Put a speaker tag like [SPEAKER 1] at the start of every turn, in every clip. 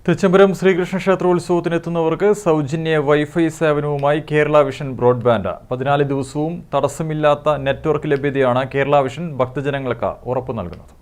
[SPEAKER 1] തൃച്ചംബരം ശ്രീകൃഷ്ണ ക്ഷേത്രോത്സവത്തിനെത്തുന്നവർക്ക് സൗജന്യ wifi സേവനവുമായി Kerala vision broadband 14 ദിവസവും തടസ്സമില്ലാത്ത നെറ്റ്വർക്ക് ലഭ്യതയാണ് കേരള വിഷൻ ഭക്തജനങ്ങൾക്ക് ഉറപ്പു നൽകുന്നത്.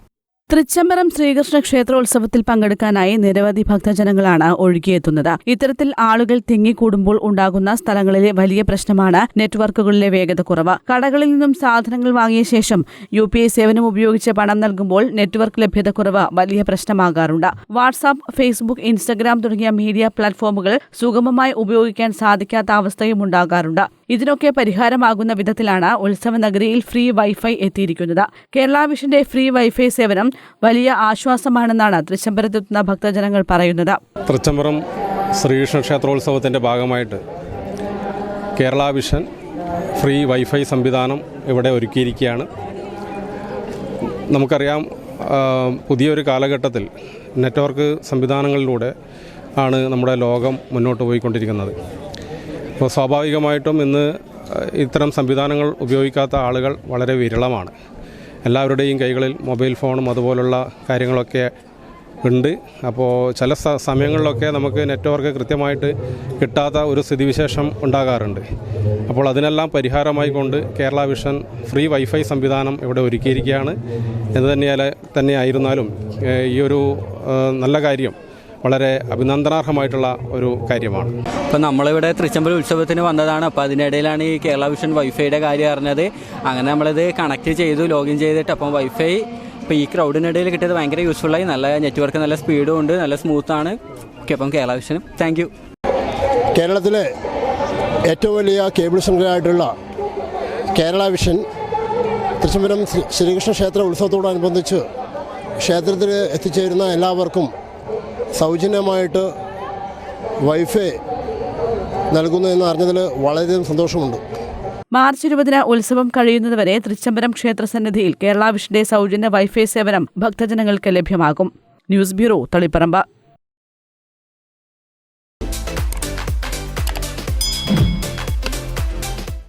[SPEAKER 2] തൃച്ചംബരം ശ്രീകൃഷ്ണ ക്ഷേത്രോത്സവത്തിൽ പങ്കെടുക്കാനായി നിരവധി ഭക്തജനങ്ങളാണ് ഒഴുകിയെത്തുന്നത്. ഇത്തരത്തിൽ ആളുകൾ തിങ്ങിക്കൂടുമ്പോൾ ഉണ്ടാകുന്ന സ്ഥലങ്ങളിലെ വലിയ പ്രശ്നമാണ് നെറ്റ്വർക്കുകളിലെ വേഗത കുറവ്. കടകളിൽ നിന്നും സാധനങ്ങൾ വാങ്ങിയ ശേഷം UPI സേവനം ഉപയോഗിച്ച് പണം നൽകുമ്പോൾ നെറ്റ്വർക്ക് ലഭ്യത കുറവ് വലിയ പ്രശ്നമാകാറുണ്ട്. വാട്സാപ്പ്, ഫേസ്ബുക്ക്, ഇൻസ്റ്റഗ്രാം തുടങ്ങിയ മീഡിയ പ്ലാറ്റ്ഫോമുകൾ സുഗമമായി ഉപയോഗിക്കാൻ സാധിക്കാത്ത അവസ്ഥയും ഉണ്ടാകാറുണ്ട്. ഇതിനൊക്കെ പരിഹാരമാകുന്ന വിധത്തിലാണ് ഉത്സവ നഗരിയിൽ ഫ്രീ വൈഫൈ എത്തിയിരിക്കുന്നത്. കേരള വിഷന്റെ ഫ്രീ വൈഫൈ സേവനം വലിയ ആശ്വാസമാണെന്നാണ് തൃച്ചംബരത്തെത്തുന്ന ഭക്തജനങ്ങൾ പറയുന്നത്.
[SPEAKER 3] തൃച്ചംബരം ശ്രീകൃഷ്ണ ക്ഷേത്രോത്സവത്തിൻ്റെ ഭാഗമായിട്ട് കേരള വിഷൻ ഫ്രീ വൈഫൈ സംവിധാനം ഇവിടെ ഒരുക്കിയിരിക്കുകയാണ്. നമുക്കറിയാം, പുതിയൊരു കാലഘട്ടത്തിൽ നെറ്റ്വർക്ക് സംവിധാനങ്ങളിലൂടെ ആണ് നമ്മുടെ ലോകം മുന്നോട്ട് പോയിക്കൊണ്ടിരിക്കുന്നത്. അപ്പോൾ സ്വാഭാവികമായിട്ടും ഇന്ന് ഇത്തരം സംവിധാനങ്ങൾ ഉപയോഗിക്കാത്ത ആളുകൾ വളരെ വിരളമാണ്. എല്ലാവരുടെയും കൈകളിൽ മൊബൈൽ ഫോണും അതുപോലുള്ള കാര്യങ്ങളൊക്കെ ഉണ്ട്. അപ്പോൾ ചില സമയങ്ങളിലൊക്കെ നമുക്ക് നെറ്റ്വർക്ക് കൃത്യമായിട്ട് കിട്ടാത്ത ഒരു സ്ഥിതിവിശേഷം ഉണ്ടാകാറുണ്ട്. അപ്പോൾ അതിനെല്ലാം പരിഹാരമായി കൊണ്ട് കേരള വിഷൻ ഫ്രീ വൈഫൈ സംവിധാനം ഇവിടെ ഒരുക്കിയിരിക്കുകയാണ്. എന്ന് തന്നെയായിരുന്നാലും ഈ ഒരു നല്ല കാര്യം വളരെ അഭിനന്ദനാർഹമായിട്ടുള്ള ഒരു കാര്യമാണ്.
[SPEAKER 4] ഇപ്പം നമ്മളിവിടെ തൃച്ചംബരം ഉത്സവത്തിന് വന്നതാണ്. അപ്പോൾ അതിനിടയിലാണ് ഈ കേരള വിഷൻ വൈഫൈയുടെ കാര്യം അറിഞ്ഞത്. അങ്ങനെ നമ്മളിത് കണക്ട് ചെയ്തു, ലോഗിൻ ചെയ്തിട്ട് അപ്പം വൈഫൈ ഇപ്പോൾ ഈ ക്രൗഡിനിടയിൽ കിട്ടിയത് ഭയങ്കര യൂസ്ഫുള്ളായി. നല്ല നെറ്റ്വർക്ക്, നല്ല സ്പീഡും ഉണ്ട്, നല്ല സ്മൂത്താണ്. ഓക്കെ, അപ്പം കേരള വിഷനും താങ്ക് യു.
[SPEAKER 5] കേരളത്തിലെ ഏറ്റവും വലിയ കേബിൾ ശൃംഖലയായിട്ടുള്ള കേരള വിഷൻ തൃച്ചംബരം ശ്രീകൃഷ്ണ ക്ഷേത്ര ഉത്സവത്തോടനുബന്ധിച്ച് ക്ഷേത്രത്തിൽ എത്തിച്ചേരുന്ന എല്ലാവർക്കും സൗജന്യമായിട്ട് വൈഫൈ നൽകുന്നു എന്ന് അറിഞ്ഞതിൽ വളരെയധികം സന്തോഷമുണ്ട്.
[SPEAKER 2] മാർച്ച് 20 ഉത്സവം കഴിയുന്നതുവരെ തൃച്ചംബരം ക്ഷേത്രസന്നിധിയിൽ കേരള വിഷന്റെ സൗജന്യ വൈഫൈ സേവനം ഭക്തജനങ്ങൾക്ക് ലഭ്യമാകും. News bureau, Taliparamba.